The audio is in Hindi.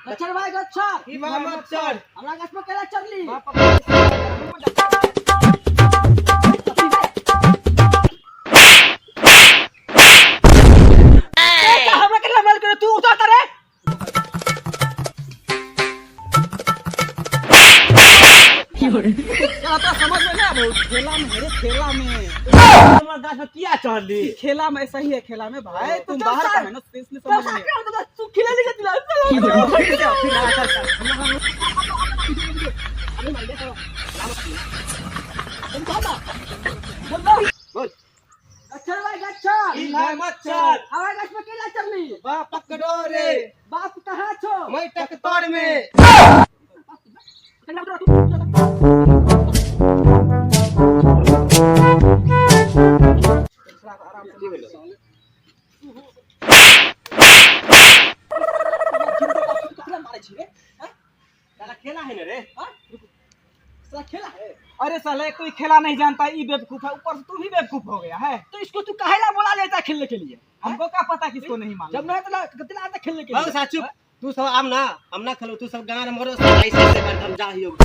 गच्छर भाई गच्छर ई मोहम्मद सर हमरा गाछ में केला चढ़ली हमरा केला माल करे तू उतार रे क्या तो समझ में नहीं आवे खेला में रे खेला में हमरा गाछ में किया चढ़ली खेला में ऐसा ही है खेला में भाई तुम तो बाहर का है ना इसलिए समझ में नहीं तू खिला लेके दिला बोल गच्छर भाई गच्छर ई मोहम्मद सर हवा गाछ में केला चढ़ली बाप पकड़ो रे बाप कहाँ छो मैं तक तोड़ में खेला है ना रे खेला है अरे साले कोई खेला नहीं जानता ये बेवकूफ है ऊपर से तू भी बेवकूफ हो गया है तो इसको तू काहेला बुला लेता खेलने के लिए हमको क्या पता किसको नहीं मालूम जब मैं तो कितना आता खेलने के बहुत लिए साचू तू सब आम ना खेलो तू सब गांव में मरो सब ऐसे ऐसे कर हम जा हियो